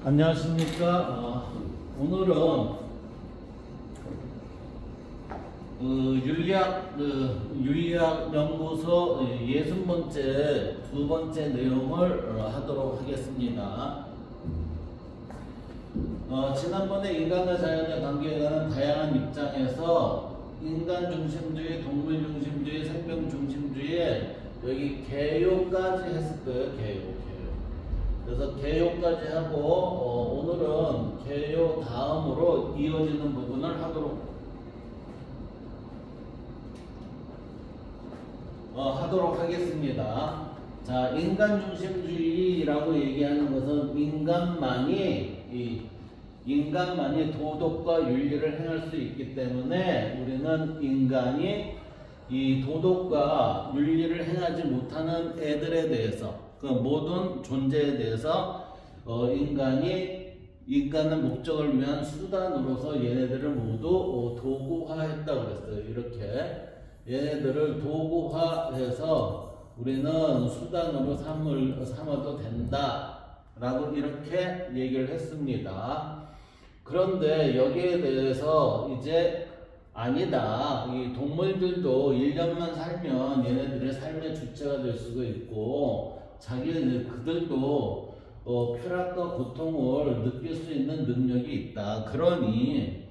안녕하십니까. 오늘은 윤리학연구소 60번째 두 번째 내용을 하도록 하겠습니다. 지난번에 인간과 자연의 관계에 관한 다양한 입장에서 인간 중심주의, 동물 중심주의, 생명 중심주의 여기 개요까지 했을 거예요. 개요. 그래서 개요까지 하고 오늘은 개요 다음으로 이어지는 부분을 하도록 하겠습니다. 자, 인간 중심주의라고 얘기하는 것은 인간만이 도덕과 윤리를 행할 수 있기 때문에 우리는 인간이 이 도덕과 윤리를 행하지 못하는 애들에 대해서, 그 모든 존재에 대해서 인간은 목적을 위한 수단으로서 얘네들을 모두 도구화했다고 그랬어요. 이렇게 얘네들을 도구화해서 우리는 수단으로 삼아도 된다라고 이렇게 얘기를 했습니다. 그런데 여기에 대해서 이제 아니다. 이 동물들도 1년만 살면 얘네들의 삶의 주체가 될 수가 있고 그들도 쾌락과 고통을 느낄 수 있는 능력이 있다. 그러니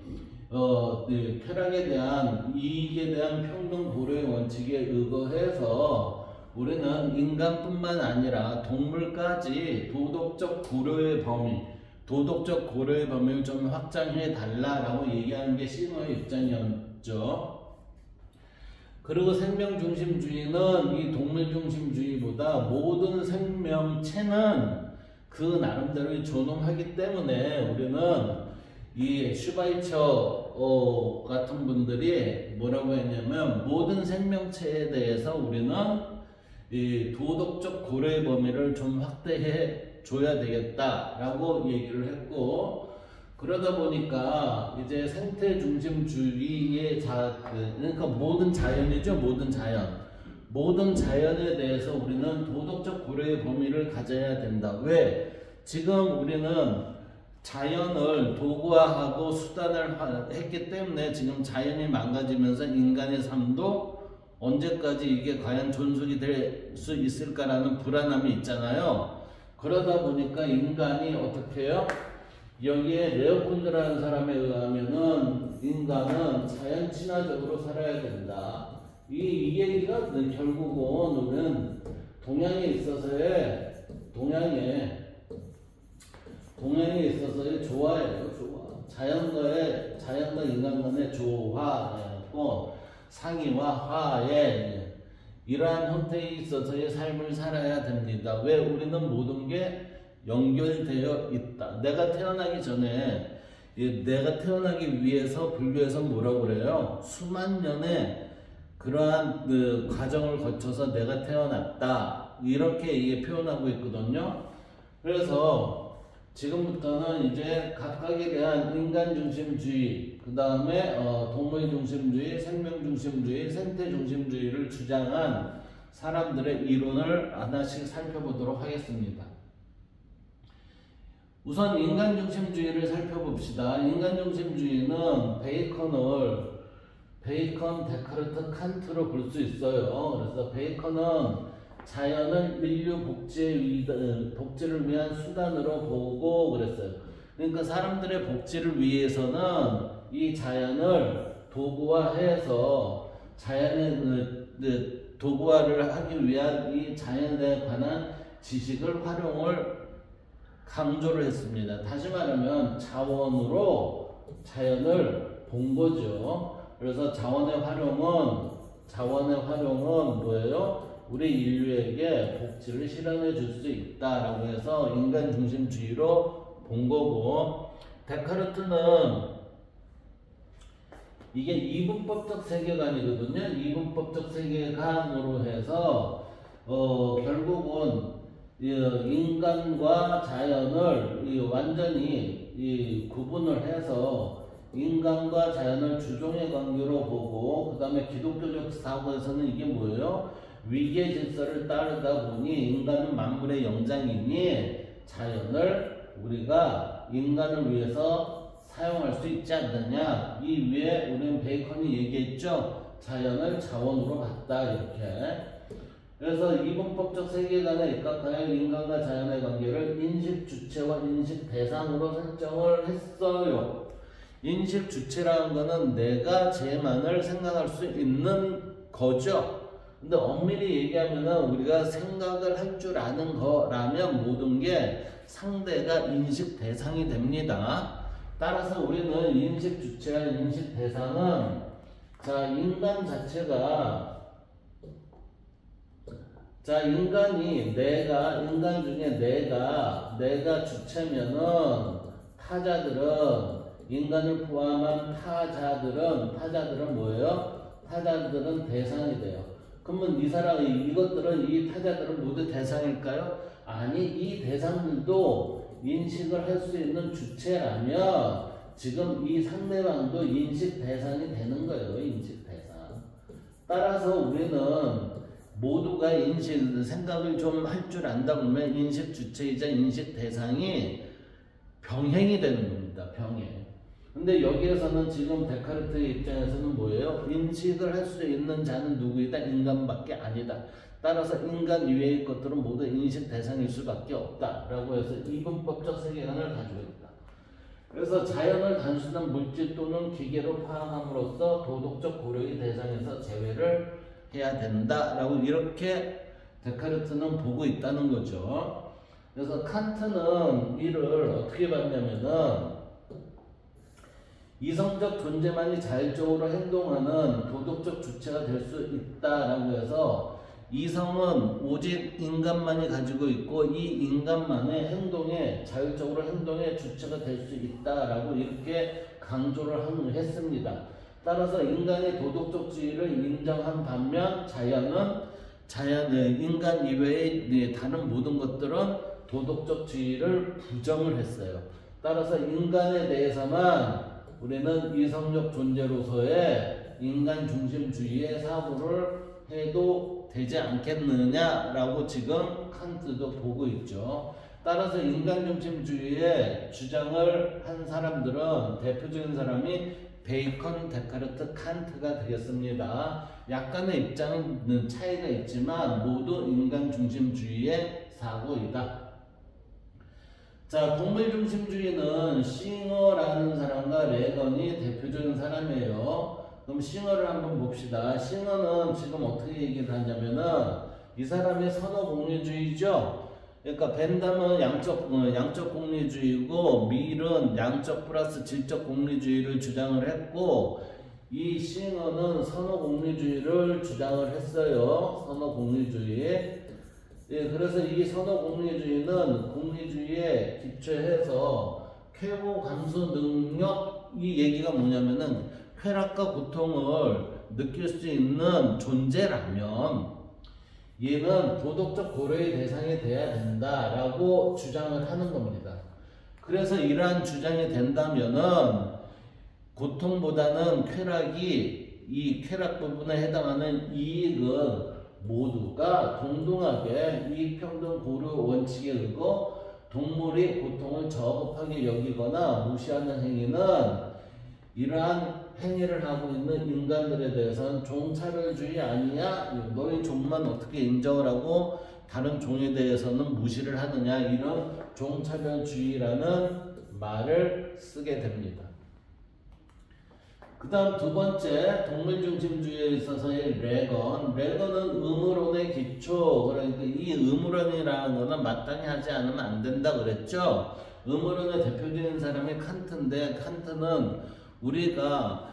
쾌락에 대한 이익에 대한 평등 고려의 원칙에 의거해서 우리는 인간뿐만 아니라 동물까지 도덕적 고려의 범위를 좀 확장해 달라라고 얘기하는 게 신호의 입장이었죠. 그리고 생명중심주의는 이 동물중심주의보다 모든 생명체는 그 나름대로 존엄하기 때문에 우리는 이 슈바이처 같은 분들이 뭐라고 했냐면 모든 생명체에 대해서 우리는 이 도덕적 고려의 범위를 좀 확대해 줘야 되겠다라고 얘기를 했고, 그러다 보니까 이제 생태 중심주의의 그러니까 모든 자연이죠. 모든 자연에 대해서 우리는 도덕적 고려의 범위를 가져야 된다. 왜? 지금 우리는 자연을 도구화하고 수단을 했기 때문에 지금 자연이 망가지면서 인간의 삶도 언제까지 이게 과연 존속이 될 수 있을까라는 불안함이 있잖아요. 그러다 보니까 인간이 어떻게 해요? 여기에 레오폴드라는 사람에 의하면은 인간은 자연 친화적으로 살아야 된다. 이 얘기가 결국은 우리는 동양에 있어서의 조화예요. 자연과 인간 간의 조화고 상의와 화해, 이러한 형태에 있어서의 삶을 살아야 됩니다. 왜? 우리는 모든 게 연결되어 있다. 내가 태어나기 전에, 내가 태어나기 위해서 불교에서 뭐라고 그래요? 수만 년의 그러한 과정을 거쳐서 내가 태어났다. 이렇게 이게 표현하고 있거든요. 그래서 지금부터는 이제 각각에 대한 인간 중심주의, 그 다음에 동물 중심주의, 생명 중심주의, 생태 중심주의를 주장한 사람들의 이론을 하나씩 살펴보도록 하겠습니다. 우선 인간 중심주의를 살펴봅시다. 인간 중심주의는 베이컨, 데카르트, 칸트로 볼 수 있어요. 그래서 베이컨은 자연을 인류 복지를 위한 수단으로 보고 그랬어요. 그러니까 사람들의 복지를 위해서는 이 자연을 도구화해서 도구화를 하기 위한 이 자연에 관한 지식을 활용을 강조를 했습니다. 다시 말하면 자원으로 자연을 본 거죠. 그래서 자원의 활용은 뭐예요? 우리 인류에게 복지를 실현해 줄 수 있다라고 해서 인간 중심주의로 본 거고, 데카르트는 이게 이분법적 세계관이거든요. 이분법적 세계관으로 해서 결국은 인간과 자연을 완전히 구분을 해서 인간과 자연을 주종의 관계로 보고, 그 다음에 기독교적 사고에서는 이게 뭐예요? 위계 질서를 따르다 보니 인간은 만물의 영장이니 자연을 우리가 인간을 위해서 사용할 수 있지 않느냐. 이 위에 우리는 베이컨이 얘기했죠. 자연을 자원으로 봤다 이렇게. 그래서 이분법적 세계관에 입각하여 인간과 자연의 관계를 인식 주체와 인식 대상으로 설정을 했어요. 인식 주체라는 거는 내가 쟤만을 생각할 수 있는 거죠. 근데 엄밀히 얘기하면 우리가 생각을 할 줄 아는 거라면 모든 게 상대가 인식 대상이 됩니다. 따라서 우리는 인식 주체와 인식 대상은 자 인간 자체가 자 인간이 인간 중에 내가 주체면은 타자들은 인간을 포함한 타자들은 뭐예요? 타자들은 대상이 돼요. 그러면 이 타자들은 모두 대상일까요? 아니, 이 대상들도 인식을 할 수 있는 주체라면 지금 이 상대방도 인식 대상이 되는 거예요. 인식 대상. 따라서 우리는 모두가 생각을 좀 할 줄 안다 그러면 인식 주체이자 인식 대상이 병행이 되는 겁니다. 병행. 근데 여기에서는 지금 데카르트의 입장에서는 뭐예요? 인식을 할 수 있는 자는 누구이다? 인간밖에 아니다. 따라서 인간 이외의 것들은 모두 인식 대상일 수밖에 없다. 라고 해서 이분법적 세계관을 가지고 있다. 그래서 자연을 단순한 물질 또는 기계로 파악함으로써 도덕적 고려의 대상에서 제외를 해야 된다. 라고 이렇게 데카르트는 보고 있다는 거죠. 그래서 칸트는 이를 어떻게 봤냐면은 이성적 존재만이 자율적으로 행동하는 도덕적 주체가 될 수 있다라고 해서 이성은 오직 인간만이 가지고 있고 이 인간만의 자율적으로 행동의 주체가 될 수 있다라고 이렇게 강조를 했습니다. 따라서 인간의 도덕적 지위를 인정한 반면 인간 이외의 다른 모든 것들은 도덕적 지위를 부정을 했어요. 따라서 인간에 대해서만 우리는 이성적 존재로서의 인간 중심주의의 사고를 해도 되지 않겠느냐라고 지금 칸트도 보고 있죠. 따라서 인간 중심주의의 주장을 한 사람들은 대표적인 사람이 베이컨, 데카르트, 칸트가 되겠습니다. 약간의 입장은 차이가 있지만 모두 인간 중심주의의 사고이다. 자, 동물중심주의는 싱어라는 사람과 레건이 대표적인 사람이에요. 그럼 싱어를 한번 봅시다. 싱어는 지금 어떻게 얘기를 하냐면은 이 사람이 선어공리주의죠. 그러니까 벤담은 양적 공리주의고 밀은 양적 플러스 질적 공리주의를 주장을 했고 이 싱어는 선어공리주의를 주장을 했어요. 선어공리주의. 예, 그래서 이 선어공리주의는 공리주의에 기초해서 쾌보 감수 능력 이 얘기가 뭐냐면은 쾌락과 고통을 느낄 수 있는 존재라면 얘는 도덕적 고려의 대상이 돼야 된다라고 주장을 하는 겁니다. 그래서 이러한 주장이 된다면은 고통보다는 쾌락이 이 쾌락 부분에 해당하는 이익은 모두가 동등하게 이익평등 고려 원칙에 의거 동물이 고통을 저급하게 여기거나 무시하는 행위는 이러한 행위를 하고 있는 인간들에 대해서는 종차별주의 아니냐? 너희 종만 어떻게 인정을 하고 다른 종에 대해서는 무시를 하느냐? 이런 종차별주의라는 말을 쓰게 됩니다. 그 다음 두 번째 동물중심주의에 있어서의 레건은 의무론의 기초, 그러니까 이 의무론이라는 거는 마땅히 하지 않으면 안 된다 그랬죠. 의무론의 대표적인 사람이 칸트인데 칸트는 우리가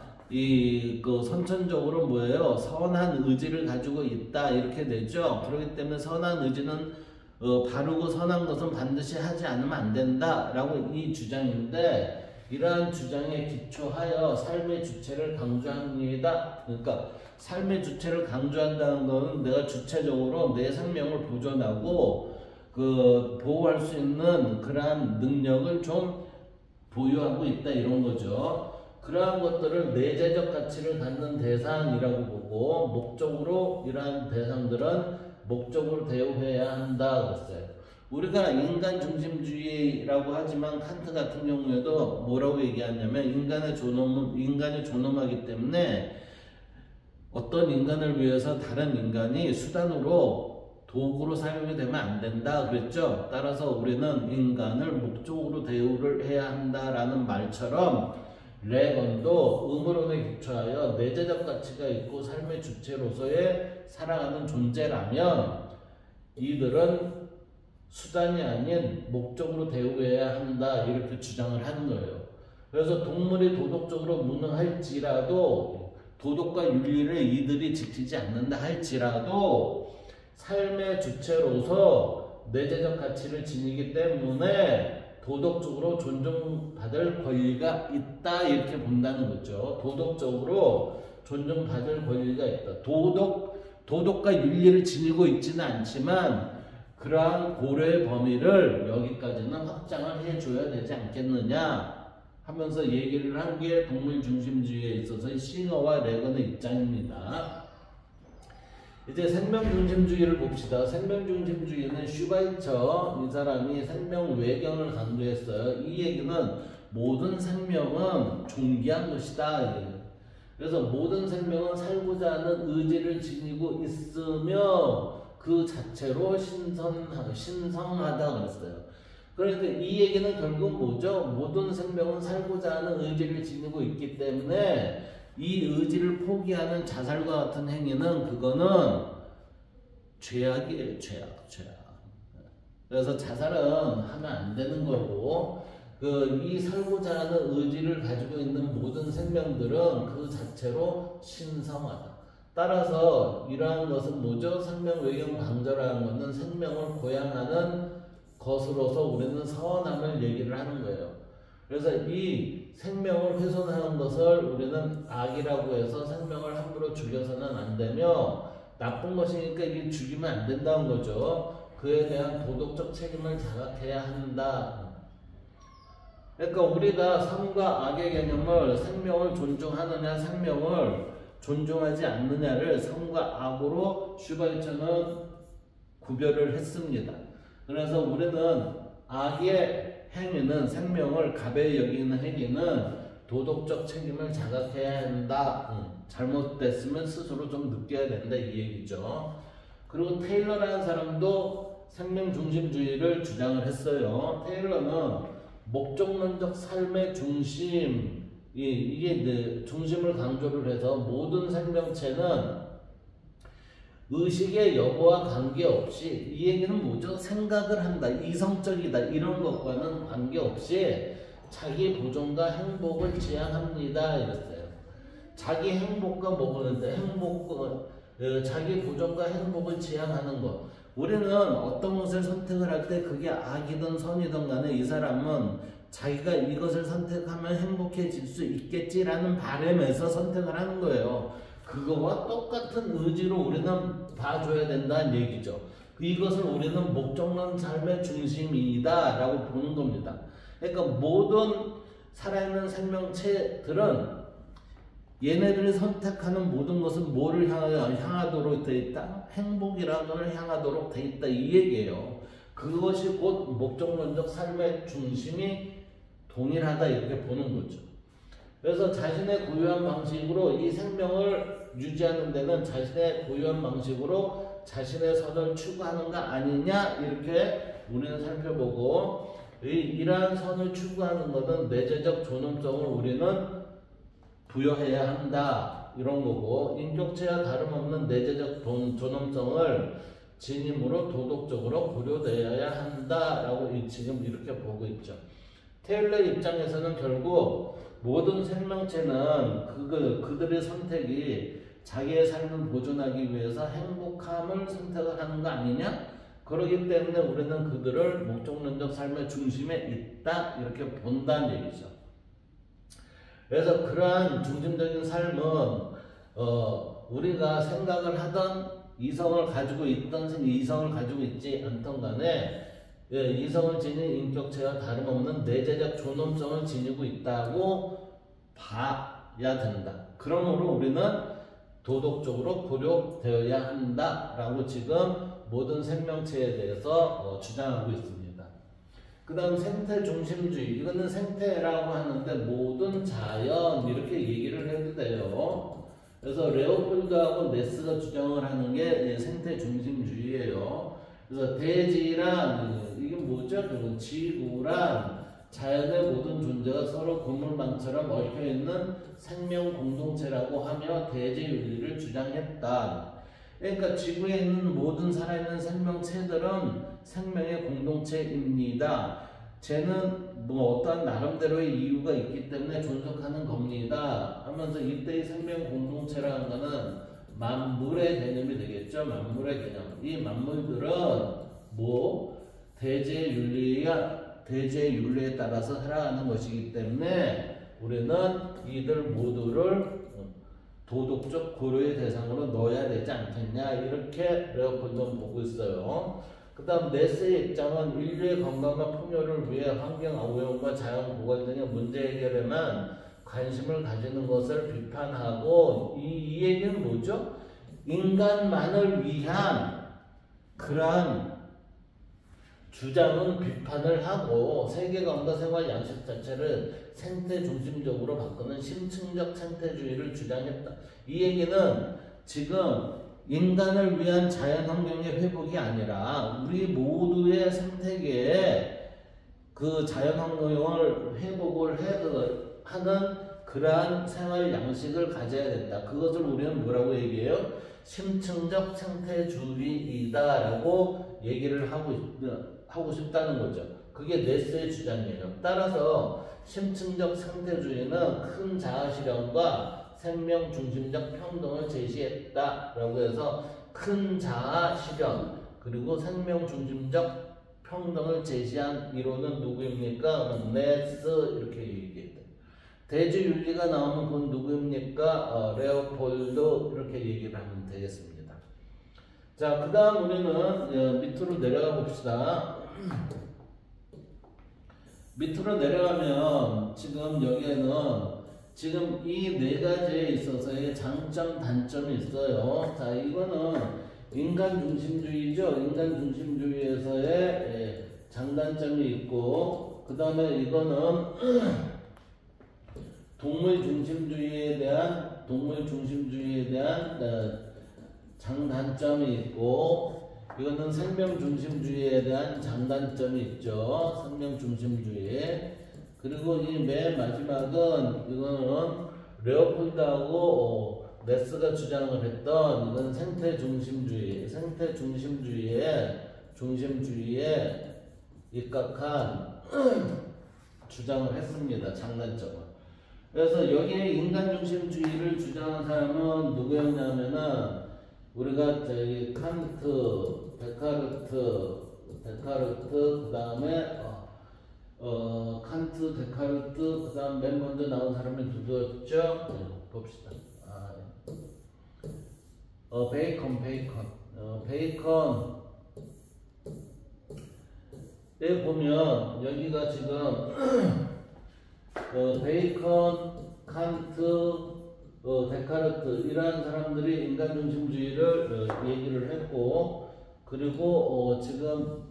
선천적으로 뭐예요? 선한 의지를 가지고 있다 이렇게 되죠. 그렇기 때문에 선한 의지는 바르고 선한 것은 반드시 하지 않으면 안 된다 라고 이 주장인데 이러한 주장에 기초하여 삶의 주체를 강조합니다. 그러니까 삶의 주체를 강조한다는 것은 내가 주체적으로 내 생명을 보존하고 보호할 수 있는 그러한 능력을 좀 보유하고 있다 이런 거죠. 그러한 것들을 내재적 가치를 갖는 대상이라고 보고 목적으로 이러한 대상들은 목적으로 대우해야 한다 그랬어요. 우리가 인간 중심주의라고 하지만 칸트 같은 경우에도 뭐라고 얘기하냐면 인간이 존엄하기 때문에 어떤 인간을 위해서 다른 인간이 수단으로 도구로 사용이 되면 안 된다 그랬죠. 따라서 우리는 인간을 목적으로 대우를 해야 한다라는 말처럼 레건도 음모론에 기초하여 내재적 가치가 있고 삶의 주체로서의 살아가는 존재라면 이들은 수단이 아닌 목적으로 대우해야 한다 이렇게 주장을 하는 거예요. 그래서 동물이 도덕적으로 무능할지라도 도덕과 윤리를 이들이 지키지 않는다 할지라도 삶의 주체로서 내재적 가치를 지니기 때문에 도덕적으로 존중받을 권리가 있다 이렇게 본다는 거죠. 도덕적으로 존중받을 권리가 있다. 도덕과 윤리를 지니고 있지는 않지만 그러한 고려의 범위를 여기까지는 확장을 해줘야 되지 않겠느냐 하면서 얘기를 한 게 동물 중심주의에 있어서 싱어와 레건의 입장입니다. 이제 생명 중심주의를 봅시다. 생명 중심주의는 슈바이처 이 사람이 생명 외경을 강조했어요. 이 얘기는 모든 생명은 존귀한 것이다. 그래서 모든 생명은 살고자 하는 의지를 지니고 있으며 그 자체로 신성하다 그랬어요. 그러니까 이 얘기는 결국 뭐죠? 모든 생명은 살고자 하는 의지를 지니고 있기 때문에 이 의지를 포기하는 자살과 같은 행위는 그거는 죄악이에요. 죄악. 그래서 자살은 하면 안 되는 거고 이 살고자 하는 의지를 가지고 있는 모든 생명들은 그 자체로 신성하다. 따라서 이러한 것은 뭐죠? 생명 외경 강조라는 것은 생명을 고양하는 것으로서 우리는 서원함을 얘기를 하는 거예요. 그래서 이 생명을 훼손하는 것을 우리는 악이라고 해서 생명을 함부로 죽여서는 안 되며 나쁜 것이니까 이게 죽이면 안 된다는 거죠. 그에 대한 도덕적 책임을 자각해야 한다. 그러니까 우리가 선과 악의 개념을 생명을 존중하느냐 생명을 존중하지 않느냐를 선과 악으로 슈바이처는 구별을 했습니다. 그래서 우리는 악의 행위는 생명을 가벼이 여기는 행위는 도덕적 책임을 자각해야 한다. 잘못됐으면 스스로 좀 느껴야 된다 이 얘기죠. 그리고 테일러라는 사람도 생명 중심주의를 주장을 했어요. 테일러는 목적론적 삶의 중심 이게 중심을 강조를 해서 모든 생명체는 의식의 여부와 관계없이 이 얘기는 뭐죠? 생각을 한다, 이성적이다 이런 것과는 관계없이 자기 보존과 행복을 지향합니다 이랬어요. 자기 행복과 뭐는데 자기 보존과 행복을 지향하는 것. 우리는 어떤 것을 선택을 할 때 그게 악이든 선이든 간에 이 사람은 자기가 이것을 선택하면 행복해질 수 있겠지라는 바람에서 선택을 하는 거예요. 그거와 똑같은 의지로 우리는 봐줘야 된다는 얘기죠. 이것을 우리는 목적론 삶의 중심이다 라고 보는 겁니다. 그러니까 모든 살아있는 생명체들은 얘네들이 선택하는 모든 것은 뭐를 향하도록 되어 있다? 행복이라는 걸 향하도록 되어 있다 이 얘기예요. 그것이 곧 목적론적 삶의 중심이 동일하다 이렇게 보는 거죠. 그래서 자신의 고유한 방식으로 이 생명을 유지하는 데는 자신의 고유한 방식으로 자신의 선을 추구하는가 아니냐 이렇게 우리는 살펴보고 이러한 선을 추구하는 것은 내재적 존엄성을 우리는 부여해야 한다 이런 거고 인격체와 다름없는 내재적 존엄성을 지님으로 도덕적으로 고려되어야 한다라고 지금 이렇게 보고 있죠. 테일러의 입장에서는 결국 모든 생명체는 그들의 선택이 자기의 삶을 보존하기 위해서 행복함을 선택을 하는 거 아니냐? 그렇기 때문에 우리는 그들을 목적론적 삶의 중심에 있다 이렇게 본다는 얘기죠. 그래서 그러한 중심적인 삶은 우리가 생각을 하던 이성을 가지고 있던 이성을 가지고 있지 않던 간에 이성을 지닌 인격체와 다름없는 내재적 존엄성을 지니고 있다고 봐야 된다. 그러므로 우리는 도덕적으로 고려되어야 한다라고 지금 모든 생명체에 대해서 주장하고 있습니다. 그 다음 생태 중심주의. 이거는 생태라고 하는데 모든 자연 이렇게 얘기를 해도 돼요. 그래서 레오폴드하고 네스가 주장을 하는 게 생태 중심주의예요. 그래서 대지랑 이게 뭐죠? 그리고 지구랑 자연의 모든 존재가 서로 그물망처럼 얽혀있는 생명 공동체라고 하며 대지윤리를 주장했다. 그러니까 지구에 있는 모든 살아있는 생명체들은 생명의 공동체입니다. 쟤는 뭐 어떠한 나름대로의 이유가 있기 때문에 존속하는 겁니다. 하면서 이때의 생명 공동체라는 거는 만물의 개념이 되겠죠. 만물의 개념. 이 만물들은 뭐 대지의 윤리에 따라서 살아가는 것이기 때문에 우리는 이들 모두를 도덕적 고려의 대상으로 넣어야 되지 않겠냐 이렇게 레오폴드는 보고 있어요. 그 다음 네스의 입장은 인류의 건강과 풍요를 위해 환경오염과 자연고갈 등의 문제 해결에만 관심을 가지는 것을 비판하고 이 얘기는 뭐죠? 인간만을 위한 그러한 주장은 비판을 하고 세계관과 생활 양식 자체를 생태 중심적으로 바꾸는 심층적 생태주의를 주장했다. 이 얘기는 지금 인간을 위한 자연환경의 회복이 아니라 우리 모두의 생태계에 그 자연환경을 회복을 하는 그러한 생활 양식을 가져야 된다. 그것을 우리는 뭐라고 얘기해요? 심층적 생태주의이다라고 얘기를 하고 싶다는 거죠. 그게 네스의 주장이에요. 따라서 심층적 생태주의는 큰 자아실현과 생명 중심적 평등을 제시했다라고 해서 큰 자아실현 그리고 생명 중심적 평등을 제시한 이론은 누구입니까? 네스 이렇게 얘기했다. 대지윤리가 나오면 그건 누구입니까? 레오폴드 이렇게 얘기를 하면 되겠습니다. 자, 그 다음 우리는 밑으로 내려가 봅시다. 밑으로 내려가면 지금 여기에는 지금 이 네 가지에 있어서의 장점, 단점이 있어요. 자, 이거는 인간 중심주의죠. 인간 중심주의에서의 장단점이 있고, 그 다음에 이거는 동물 중심주의에 대한 장단점이 있고, 이거는 생명 중심주의에 대한 장단점이 있죠. 생명 중심주의. 그리고 이 맨 마지막은 이거는 레오폴드하고 네스가 주장을 했던 이건 생태 중심주의에 입각한 주장을 했습니다. 장단점은. 그래서 여기에 인간 중심주의를 주장한 사람은 누구였냐면은 우리가 저기 칸트, 데카르트 그 다음에 칸트, 데카르트 그 다음 맨 먼저 나온 사람이 누구였죠? 봅시다. 베이컨에 보면 여기가 지금 베이컨, 칸트, 데카르트 이러한 사람들이 인간 중심주의를 얘기를 했고 그리고 지금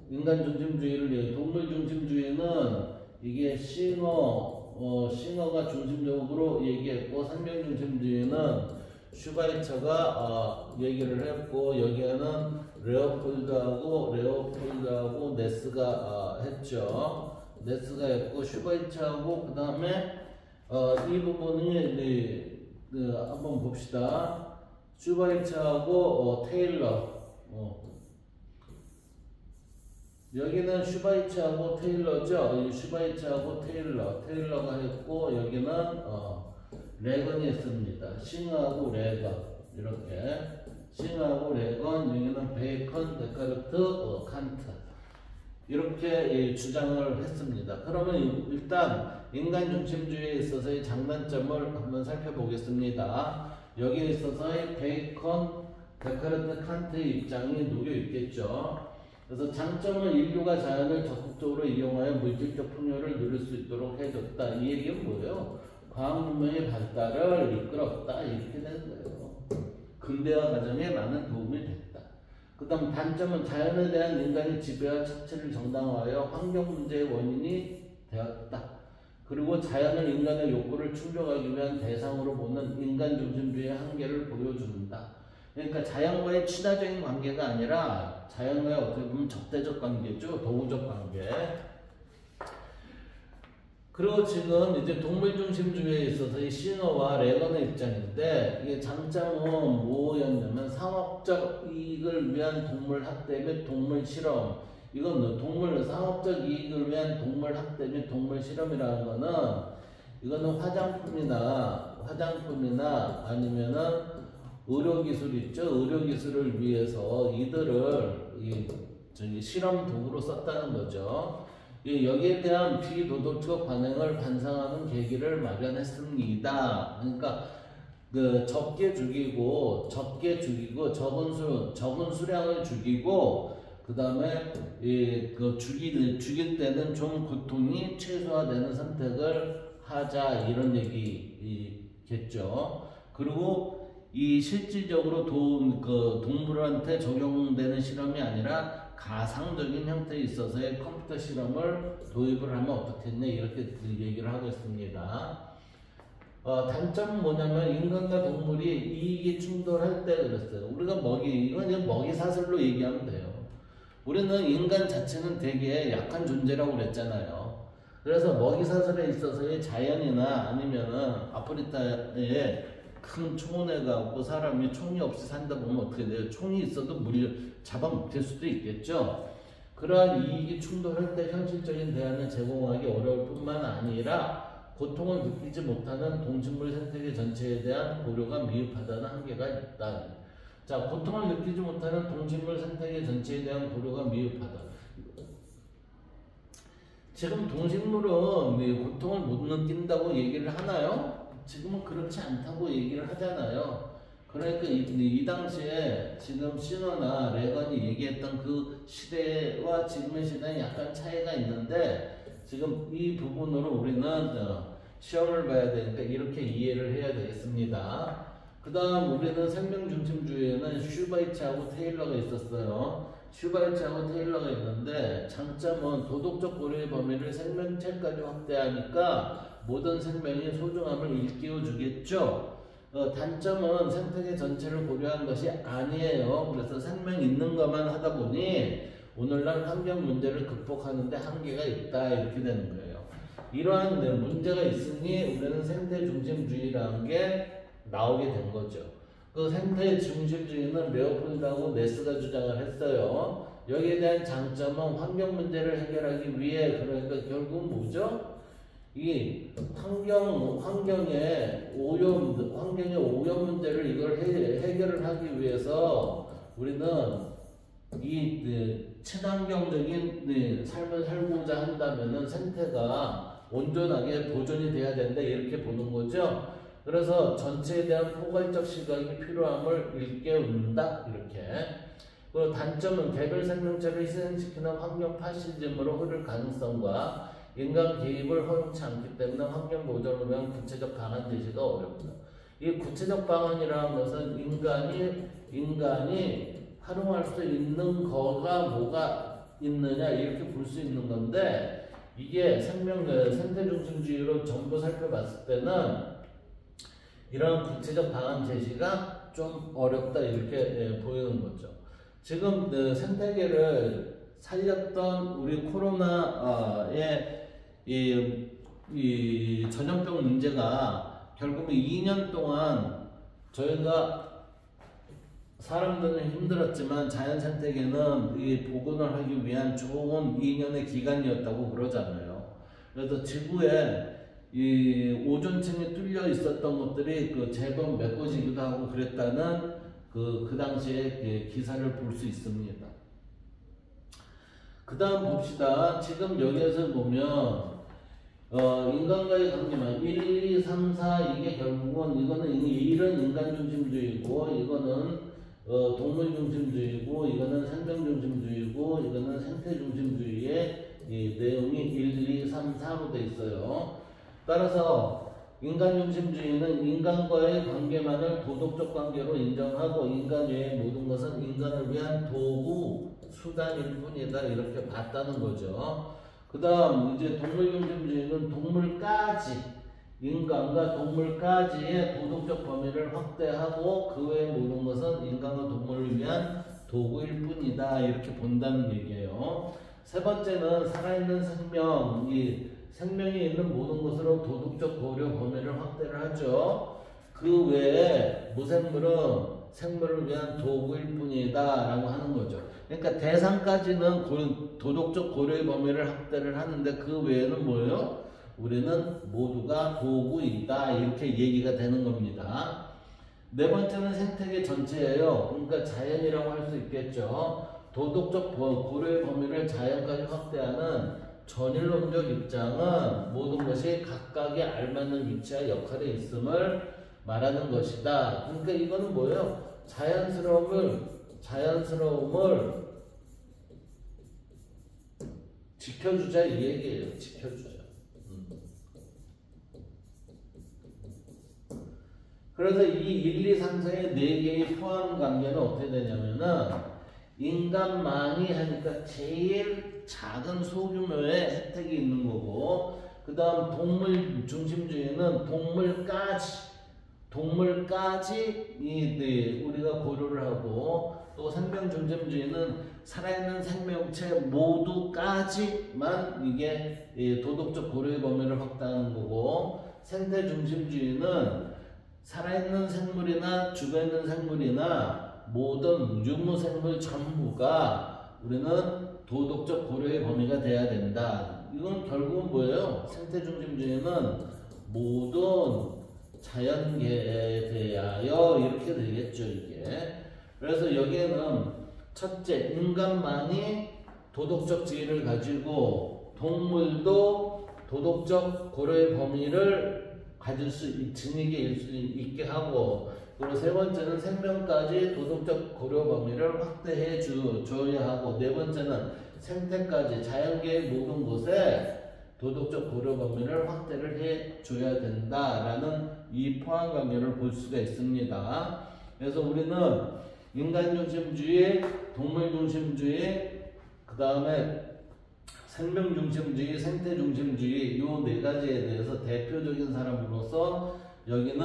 인간 중심주의를 동물 중심주의는 이게 싱어가 중심적으로 얘기했고 생명 중심주의는 슈바이처가 얘기를 했고 여기에는 레오폴드하고 네스가 했죠. 네스가 했고 슈바이처하고 그 다음에 이 부분이 한번 봅시다. 슈바이처하고 테일러 여기는 슈바이처하고 테일러죠. 슈바이처하고 테일러가 했고 여기는 레건이 했습니다. 싱하고 레건 이렇게 싱하고 레건 여기는 베이컨, 데카르트, 칸트 이렇게 주장을 했습니다. 그러면 일단 인간 중심주의에 있어서의 장단점을 한번 살펴보겠습니다. 여기에 있어서의 베이컨, 데카르트, 칸트의 입장이 녹여 있겠죠. 그래서 장점은 인류가 자연을 적극적으로 이용하여 물질적 풍요를 누릴 수 있도록 해줬다. 이 얘기는 뭐예요? 과학 문명의 발달을 이끌었다. 이렇게 되는 거예요. 근대화 과정에 많은 도움이 됐다. 그 다음 단점은 자연에 대한 인간의 지배와 착취를 정당화하여 환경 문제의 원인이 되었다. 그리고 자연을 인간의 욕구를 충족하기 위한 대상으로 보는 인간 중심주의의 한계를 보여준다. 그러니까 자연과의 친화적인 관계가 아니라 자연과의 어떻게 보면 적대적 관계죠. 도우적 관계. 그리고 지금 이제 동물 중심주의에 있어서 이 시너와 레건의 입장인데, 이게 장점은 뭐였냐면 상업적 이익을 위한 동물 학대 및 동물 실험. 이건 동물 상업적 이익을 위한 동물 학대 및 동물 실험이라는 거는, 이거는 화장품이나 아니면은 의료기술 있죠. 의료기술을 위해서 이들을 실험 도구로 썼다는 거죠. 여기에 대한 비도덕적 관행을 반성하는 계기를 마련했습니다. 그러니까 적게 죽이고 적은 수량을 죽이고 그 다음에 죽일 때는 좀 고통이 최소화되는 선택을 하자, 이런 얘기겠죠. 그리고 이 실질적으로 동물한테 적용되는 실험이 아니라 가상적인 형태에 있어서의 컴퓨터 실험을 도입을 하면 어떻겠냐, 이렇게 얘기를 하고 있습니다. 단점은 뭐냐면 인간과 동물이 이익이 충돌할 때 그랬어요. 우리가 이건 먹이 사슬로 얘기하면 돼요. 우리는 인간 자체는 되게 약한 존재라고 그랬잖아요. 그래서 먹이 사슬에 있어서의 자연이나 아니면은 아프리카에 큰 총원에가 없고 사람이 총이 없이 산다 보면 어떻게 돼요? 총이 있어도 잡아먹힐 수도 있겠죠. 그러한 이익이 충돌할 때 현실적인 대안을 제공하기 어려울 뿐만 아니라 고통을 느끼지 못하는 동식물 생태계 전체에 대한 고려가 미흡하다는 한계가 있다. 자, 고통을 느끼지 못하는 동식물 생태계 전체에 대한 고려가 미흡하다. 지금 동식물은 고통을 못 느낀다고 얘기를 하나요? 지금은 그렇지 않다고 얘기를 하잖아요. 그러니까 이 당시에 지금 시너나 레건이 얘기했던 그 시대와 지금의 시대는 약간 차이가 있는데, 지금 이 부분으로 우리는 시험을 봐야 되니까 이렇게 이해를 해야 되겠습니다. 그 다음 우리는 생명중심주의에는 슈바이츠하고 테일러가 있었어요. 슈바이츠하고 테일러가 있는데, 장점은 도덕적 고려의 범위를 생명체까지 확대하니까 모든 생명이 소중함을 일깨워 주겠죠. 단점은 생태계 전체를 고려한 것이 아니에요. 그래서 생명 있는 것만 하다 보니 오늘날 환경 문제를 극복하는데 한계가 있다, 이렇게 되는 거예요. 이러한 문제가 있으니 우리는 생태 중심주의라는 게 나오게 된 거죠. 그 생태 중심주의는 레오폴드하고 네스가 주장을 했어요. 여기에 대한 장점은 환경 문제를 해결하기 위해, 그러니까 결국 뭐죠? 이 환경의 오염 문제를 이걸 해결을 하기 위해서 우리는 이 친환경적인 삶을 살고자 한다면은 생태가 온전하게 보존이 돼야 된다, 이렇게 보는 거죠. 그래서 전체에 대한 포괄적 시각이 필요함을 일깨운다, 이렇게. 그리고 단점은 개별 생명체를 희생시키는 환경 파시즘으로 흐를 가능성과 인간 개입을 허용치 않기 때문에 환경 보존을 위한 구체적 방안 제시가 어렵다. 이 구체적 방안이라는 것은 인간이 활용할 수 있는 거가 뭐가 있느냐, 이렇게 볼 수 있는 건데, 이게 생태 중심주의로 전부 살펴봤을 때는 이런 구체적 방안 제시가 좀 어렵다, 이렇게 보이는 거죠. 지금 생태계를 살렸던 우리 코로나의 이 전염병 문제가 결국은 2년 동안 저희가 사람들은 힘들었지만 자연 생태계는 이 복원을 하기 위한 좋은 2년의 기간이었다고 그러잖아요. 그래서 지구에 이 오존층이 뚫려 있었던 것들이 제법 메꿔지기도 하고 그랬다는 그 당시에 기사를 볼 수 있습니다. 그 다음 봅시다. 지금 여기에서 보면 인간과의 관계만 1, 2, 3, 4 이게 결국은 이거는 1은 인간 중심주의고, 이거는 동물 중심주의고, 이거는 생명 중심주의고, 이거는 생태 중심주의의 이 내용이 1, 2, 3, 4로 돼 있어요. 따라서 인간중심주의는 인간과의 관계만을 도덕적 관계로 인정하고 인간 외의 모든 것은 인간을 위한 도구, 수단일 뿐이다 이렇게 봤다는 거죠. 그 다음 이제 동물중심주의는 동물까지 인간과 동물까지의 도덕적 범위를 확대하고 그 외의 모든 것은 인간과 동물을 위한 도구일 뿐이다 이렇게 본다는 얘기예요. 세 번째는 살아있는 생명, 이 생명이 있는 모든 것으로 도덕적 고려 범위를 확대를 하죠. 그 외에 무생물은 생물을 위한 도구일 뿐이다 라고 하는 거죠. 그러니까 대상까지는 도덕적 고려의 범위를 확대를 하는데 그 외에는 뭐예요? 우리는 모두가 도구이다 이렇게 얘기가 되는 겁니다. 네 번째는 생태계 전체예요. 그러니까 자연이라고 할 수 있겠죠. 도덕적 고려의 범위를 자연까지 확대하는 전일론적 입장은 모든 것이 각각의 알맞는 위치와 역할에 있음을 말하는 것이다. 그러니까 이거는 뭐예요? 자연스러움을 지켜주자 이 얘기예요. 지켜주자. 그래서 이 1, 2, 3, 4의 4개의 포함 관계는 어떻게 되냐면은 인간만이 하니까 제일 작은 소규모의 혜택이 있는 거고, 그 다음 동물 중심주의는 동물까지 우리가 고려를 하고, 또 생명 중심주의는 살아있는 생명체 모두까지만 이게 도덕적 고려의 범위를 확대하는 거고, 생태 중심주의는 살아있는 생물이나 죽어있는 생물이나 모든 유무생물 전부가 우리는 도덕적 고려의 범위가 돼야 된다. 이건 결국은 뭐예요? 생태중심주의는 모든 자연계에 대하여 이렇게 되겠죠, 이게. 그래서 여기에는 첫째, 인간만이 도덕적 지위를 가지고 동물도 도덕적 고려의 범위를 가질 지니게 있게 하고, 그리고 세 번째는 생명까지 도덕적 고려 범위를 확대해 줘야 하고, 네 번째는 생태까지 자연계의 모든 곳에 도덕적 고려 범위를 확대를 해 줘야 된다라는 이 포함 관계를 볼 수가 있습니다. 그래서 우리는 인간 중심주의, 동물 중심주의, 그 다음에 생명 중심주의, 생태 중심주의 요 네 가지에 대해서 대표적인 사람으로서 여기는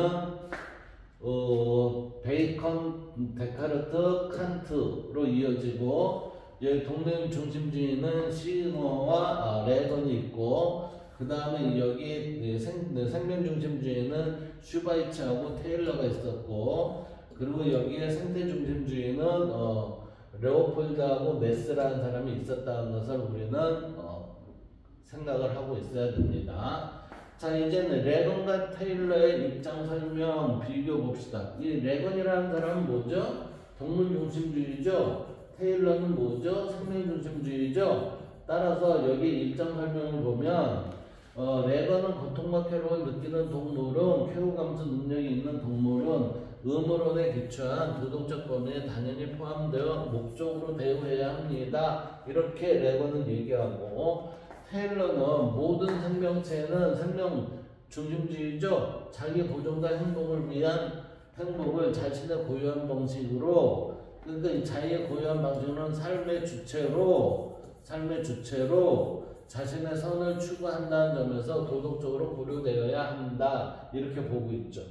베이컨, 데카르트, 칸트로 이어지고, 여기 동물 중심주의는 시그너와 레건이 있고, 그 다음에 여기 생명 중심주의는 슈바이츠하고 테일러가 있었고, 그리고 여기에 생태 중심주의는 레오폴드하고 메스라는 사람이 있었다는 것을 우리는 생각을 하고 있어야 됩니다. 자, 이제는 레건과 테일러의 입장 설명 비교 봅시다. 이 레건이라는 사람은 뭐죠? 동물 중심주의죠. 테일러는 뭐죠? 생명 중심주의죠. 따라서 여기 입장 설명을 보면 레건은 고통과 쾌락을 느끼는 동물은 쾌후 감수 능력이 있는 동물은 의무론에 기초한 도덕적 범위에 당연히 포함되어 목적으로 대우해야 합니다. 이렇게 레건은 얘기하고, 테일러는 모든 생명체는 생명 중심주의죠. 자기 보존과 행복을 위한 행복을 자신의 고유한 방식으로, 그러니까 이 자기의 고유한 방식은 삶의 주체로 자신의 선을 추구한다는 점에서 도덕적으로 고려되어야 한다 이렇게 보고 있죠.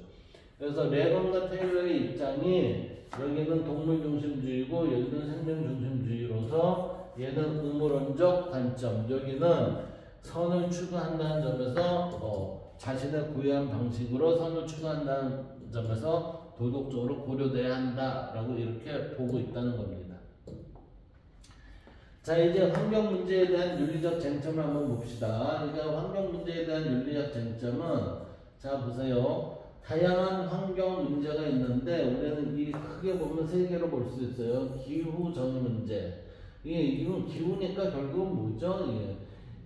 그래서 레건과 테일러의 입장이 여기는 동물 중심주의고 여기는 생명 중심주의로서 얘는 의무론적 관점, 여기는 선을 추구한다는 점에서 자신의 고유한 방식으로 선을 추구한다는 점에서 도덕적으로 고려돼야 한다라고 이렇게 보고 있다는 겁니다. 자, 이제 환경 문제에 대한 윤리적 쟁점을 한번 봅시다. 그러니까 환경 문제에 대한 윤리적 쟁점은, 자 보세요. 다양한 환경 문제가 있는데 우리는 이 크게 보면 세 개로 볼 수 있어요. 기후 전 문제. 이건 기후니까 결국은 뭐죠?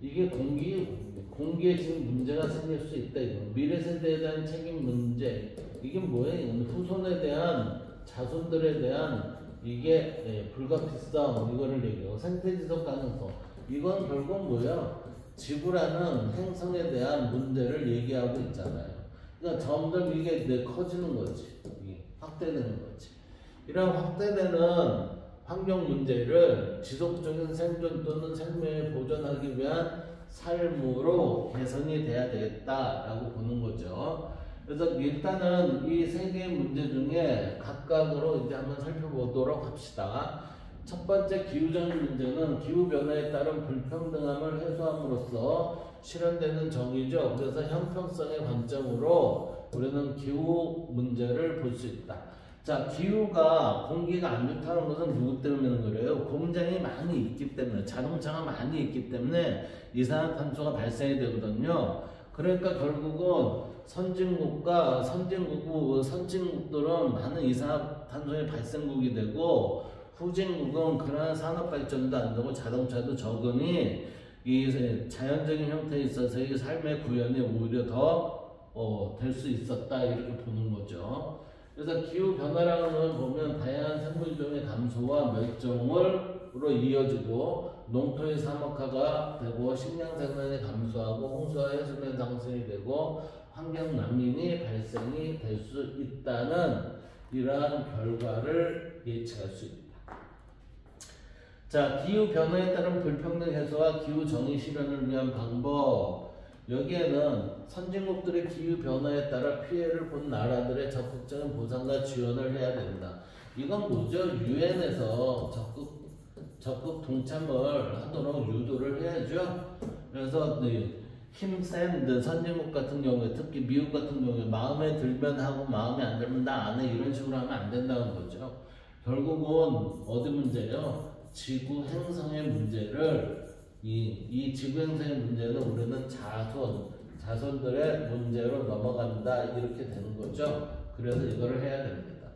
이게 공기에 지금 문제가 생길 수 있다. 이거. 미래 세대에 대한 책임 문제. 이게 뭐예요? 후손에 대한, 자손들에 대한 이게 불가피성 이거를 얘기하고, 생태지속 가능성. 이건 결국 뭐야? 지구라는 행성에 대한 문제를 얘기하고 있잖아요. 그러니까 점점 이게 커지는 거지. 이게 확대되는 거지. 이런 확대되는 환경 문제를 지속적인 생존 또는 생명을 보존하기 위한 삶으로 개선이 돼야 되겠다라고 보는 거죠. 그래서 일단은 이 세 개의 문제 중에 각각으로 이제 한번 살펴보도록 합시다. 첫 번째 기후적인 문제는 기후변화에 따른 불평등함을 해소함으로써 실현되는 정의죠. 그래서 형평성의 관점으로 우리는 기후 문제를 볼 수 있다. 자, 기후가 공기가 안 좋다는 것은 누구 때문에 그래요? 공장이 많이 있기 때문에, 자동차가 많이 있기 때문에 이산화탄소가 발생이 되거든요. 그러니까 결국은 선진국들은 많은 이산화탄소의 발생국이 되고, 후진국은 그러한 산업 발전도 안 되고 자동차도 적으니 이 자연적인 형태에 있어서 이 삶의 구현이 오히려 더 될 수 있었다, 이렇게 보는 거죠. 그래서 기후 변화라는 보면 다양한 생물종의 감소와 멸종으로 이어지고 농토의 사막화가 되고 식량 생산이 감소하고 홍수와 해수면 상승이 되고 환경 난민이 발생이 될 수 있다는 이러한 결과를 예측할 수 있다. 자, 기후 변화에 따른 불평등 해소와 기후 정의 실현을 위한 방법. 여기에는 선진국들의 기후 변화에 따라 피해를 본 나라들의 적극적인 보상과 지원을 해야 된다. 이건 뭐죠? 유엔에서 적극 동참을 하도록 유도를 해야죠. 그래서 힘센 선진국 같은 경우에, 특히 미국 같은 경우에 마음에 들면 하고 마음에 안 들면 나 안 해, 이런 식으로 하면 안 된다는 거죠. 결국은 어디 문제요? 지구 행성의 문제를 이 지구 행성의 문제는 우리는 자손들의 문제로 넘어간다, 이렇게 되는 거죠. 그래서 이거를 해야 됩니다.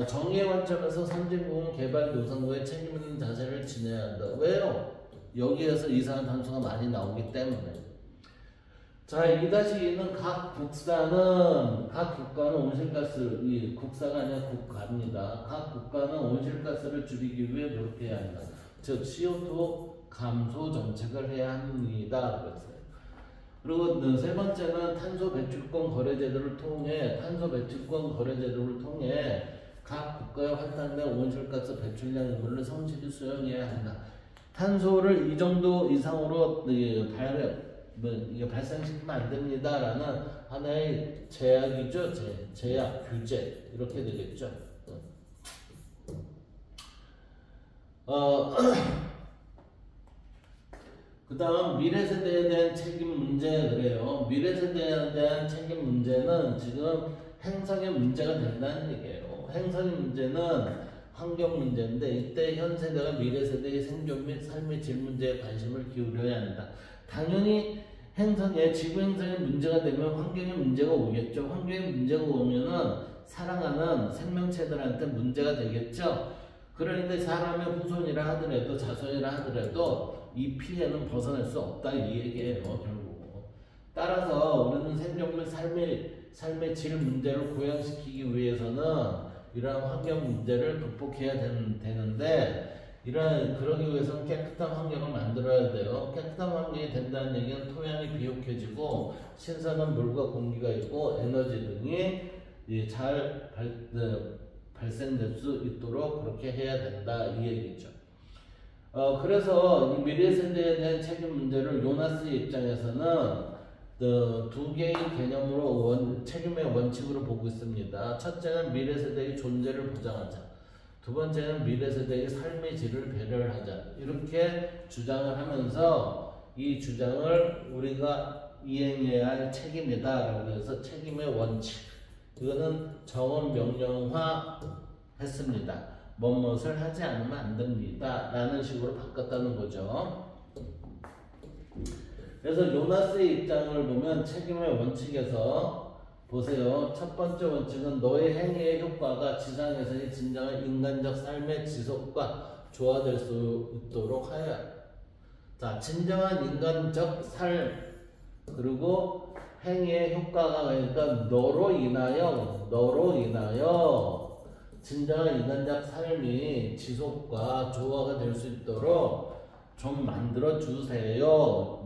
정의의 관점에서 선진국은 개발도상국의 책임 있는 자세를 지녀야 한다. 왜요? 여기에서 이산화탄소가 많이 나오기 때문에. 자, 2-2는 각 국가는 온실가스, 국가가 아니라 국가입니다. 각 국가는 온실가스를 줄이기 위해 노력해야 한다. 즉 CO2 감소 정책을 해야 합니다. 그랬어요. 그리고 세 번째는 탄소 배출권 거래 제도를 통해 각 국가에 할당된 온실가스 배출량 의무를 성실히 수행해야 한다. 탄소를 이 정도 이상으로 발생시키면 안 됩니다라는 하나의 제약이죠. 제약, 규제, 이렇게 되겠죠. 그 다음 미래 세대에 대한 책임 문제. 그래요. 미래 세대에 대한 책임 문제는 지금 행성의 문제가 된다는 얘기예요. 행성의 문제는 환경 문제인데, 이때 현 세대가 미래 세대의 생존 및 삶의 질 문제에 관심을 기울여야 한다. 당연히 지구 행성의 문제가 되면 환경의 문제가 오겠죠. 환경의 문제가 오면은 살아가는 생명체들한테 문제가 되겠죠. 그러니까 사람의 후손이라 하더라도 자손이라 하더라도 이 피해는 벗어날 수 없다, 이 얘기예요. 결국 따라서 우리는 생존 및 삶의 질 문제를 고양시키기 위해서는 이러한 환경 문제를 극복해야 되는데, 그러기 위해서는 깨끗한 환경을 만들어야 돼요. 깨끗한 환경이 된다는 얘기는 토양이 비옥해지고 신선한 물과 공기가 있고 에너지 등이 잘 발생될 수 있도록 그렇게 해야 된다, 이 얘기죠. 그래서 이 미래 세대에 대한 책임 문제를 요나스의 입장에서는 두 개의 개념으로 책임의 원칙으로 보고 있습니다. 첫째는 미래 세대의 존재를 보장하자. 두 번째는 미래 세대의 삶의 질을 배려를 하자. 이렇게 주장을 하면서 이 주장을 우리가 이행해야 할 책임이다 라고 해서 책임의 원칙, 이거는 정원 명령화 했습니다. 뭐뭇을 하지 않으면 안 됩니다 라는 식으로 바꿨다는 거죠. 그래서 요나스의 입장을 보면 책임의 원칙에서 보세요. 첫 번째 원칙은 너의 행위의 효과가 지상에서의 진정한 인간적 삶의 지속과 조화될 수 있도록 하여. 자, 진정한 인간적 삶, 그리고 행위의 효과가, 그러니까 너로 인하여 진정한 인간적 삶이 지속과 조화가 될 수 있도록 좀 만들어 주세요.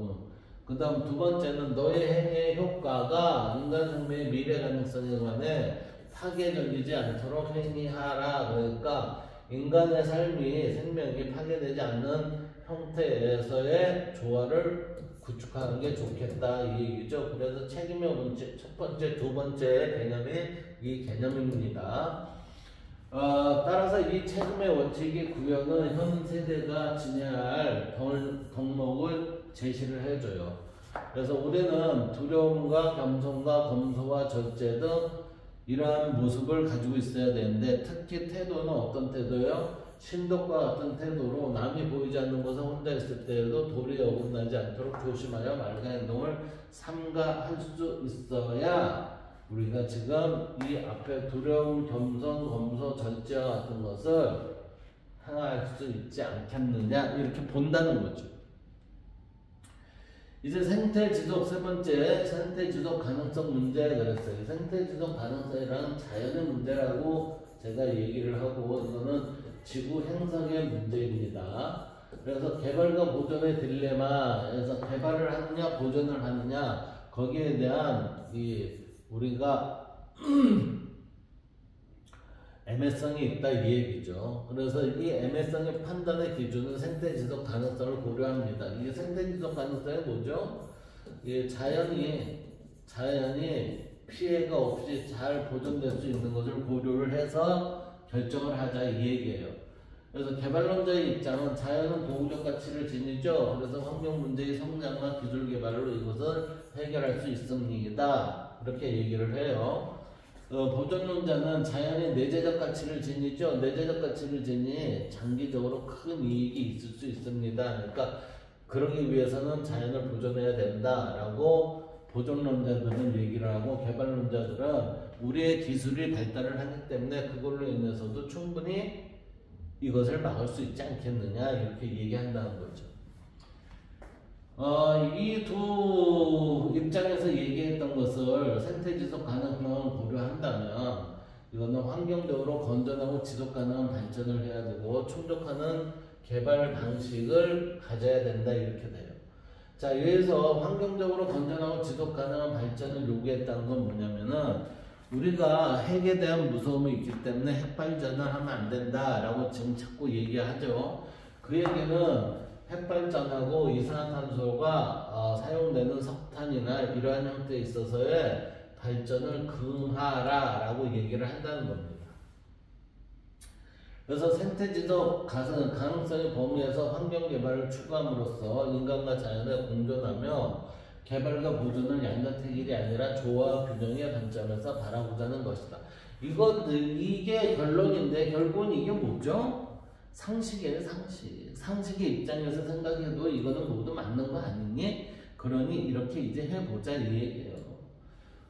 그 다음 두 번째는 너의 행위의 효과가 인간 생명의 미래 가능성에 관해 파괴적이지 않도록 행위하라. 그러니까 인간의 삶이 생명이 파괴되지 않는 형태에서의 조화를 구축하는 게 좋겠다 이 얘기죠. 그래서 책임의 원칙 첫 번째, 두 번째 개념이 이 개념입니다. 따라서 이 책임의 원칙의 구현은 현 세대가 지녀야 할 덕목을 제시를 해줘요. 그래서 우리는 두려움과 겸손과 검소와 절제 등 이러한 모습을 가지고 있어야 되는데, 특히 태도는 어떤 태도예요? 신독과 같은 태도로 남이 보이지 않는 것을 혼자 있을 때에도 도리에 어긋나지 않도록 조심하여 말과 행동을 삼가할 수 있어야 우리가 지금 이 앞에 두려움, 겸손, 검소, 절제와 같은 것을 행할 수 있지 않겠느냐 이렇게 본다는 거죠. 이제 생태 지속 세 번째, 생태 지속 가능성 문제 그랬어요. 생태 지속 가능성이라는 자연의 문제라고 제가 얘기를 하고, 이거는 지구 행성의 문제입니다. 그래서 개발과 보존의 딜레마에서 개발을 하느냐 보존을 하느냐, 거기에 대한 우리가 애매성이 있다 이 얘기죠. 그래서 이 애매성의 판단의 기준은 생태 지속 가능성을 고려합니다. 이게 생태 지속 가능성이 뭐죠? 이 자연이 피해가 없이 잘 보존될 수 있는 것을 고려를 해서 결정을 하자 이 얘기예요. 그래서 개발론자의 입장은 자연은 보호적 가치를 지니죠. 그래서 환경 문제의 성장과 기술 개발로 이것을 해결할 수 있습니다. 이렇게 얘기를 해요. 보존론자는 자연이 내재적 가치를 지니죠. 내재적 가치를 지니 장기적으로 큰 이익이 있을 수 있습니다. 그러니까 그러기 위해서는 자연을 보존해야 된다라고 보존론자들은 얘기를 하고, 개발론자들은 우리의 기술이 발달을 하기 때문에 그걸로 인해서도 충분히 이것을 막을 수 있지 않겠느냐 이렇게 얘기한다는 거죠. 이 두 입장에서 얘기했던 것을 생태 지속 가능성을 고려한다면 이거는 환경적으로 건전하고 지속 가능한 발전을 해야 되고 충족하는 개발 방식을 가져야 된다 이렇게 돼요. 자, 여기서 환경적으로 건전하고 지속 가능한 발전을 요구했다는 건 뭐냐면은, 우리가 핵에 대한 무서움이 있기 때문에 핵 발전을 하면 안 된다라고 지금 자꾸 얘기하죠. 그 얘기는 핵 발전하고 이산화탄소가 사용되는 석탄이나 이러한 형태에 있어서의 발전을 금하라라고 얘기를 한다는 겁니다. 그래서 생태지속 가능성의 범위에서 환경개발을 추구함으로써 인간과 자연에 공존하며 개발과 보존을 양자택 일이 아니라 조화 균형의 관점에서 바라보자는 것이다. 이게 결론인데, 결국은 이게 뭐죠? 상식이에요, 상식. 상식의 입장에서 생각해도 이거는 모두 맞는 거 아니니? 그러니 이렇게 이제 해보자 이 얘기예요.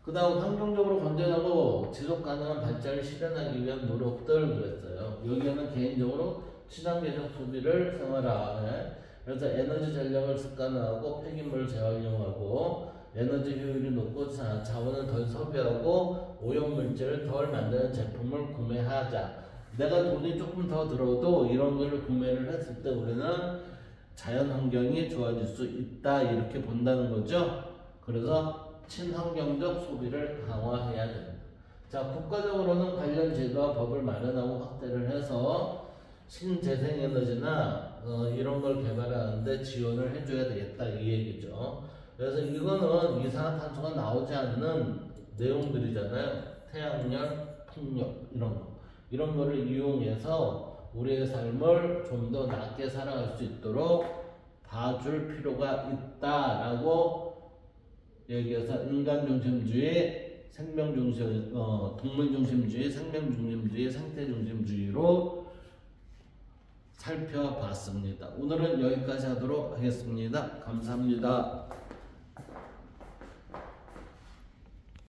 그 다음 환경적으로 건전하고 지속가능한 발전을 실현하기 위한 노력들 그랬어요. 여기에는 개인적으로 친환경적 소비를 생활화, 그래서 에너지 전략을 습관화하고 폐기물을 재활용하고 에너지 효율이 높고 자원을 덜 소비하고 오염물질을 덜 만드는 제품을 구매하자. 내가 돈이 조금 더 들어도 이런 걸 구매를 했을 때 우리는 자연 환경이 좋아질 수 있다 이렇게 본다는 거죠. 그래서 친환경적 소비를 강화해야 됩니다. 자, 국가적으로는 관련 제도와 법을 마련하고 확대를 해서 신재생에너지나 이런 걸 개발하는데 지원을 해줘야 되겠다 이 얘기죠. 그래서 이거는 이산화탄소가 나오지 않는 내용들이잖아요. 태양열, 풍력 이런 거를 이용해서 우리의 삶을 좀 더 낫게 살아갈 수 있도록 봐줄 필요가 있다라고 여기에서 인간 중심주의, 생명 중심, 동물 중심주의, 생명 중심주의, 생태 중심주의로 살펴봤습니다. 오늘은 여기까지 하도록 하겠습니다. 감사합니다.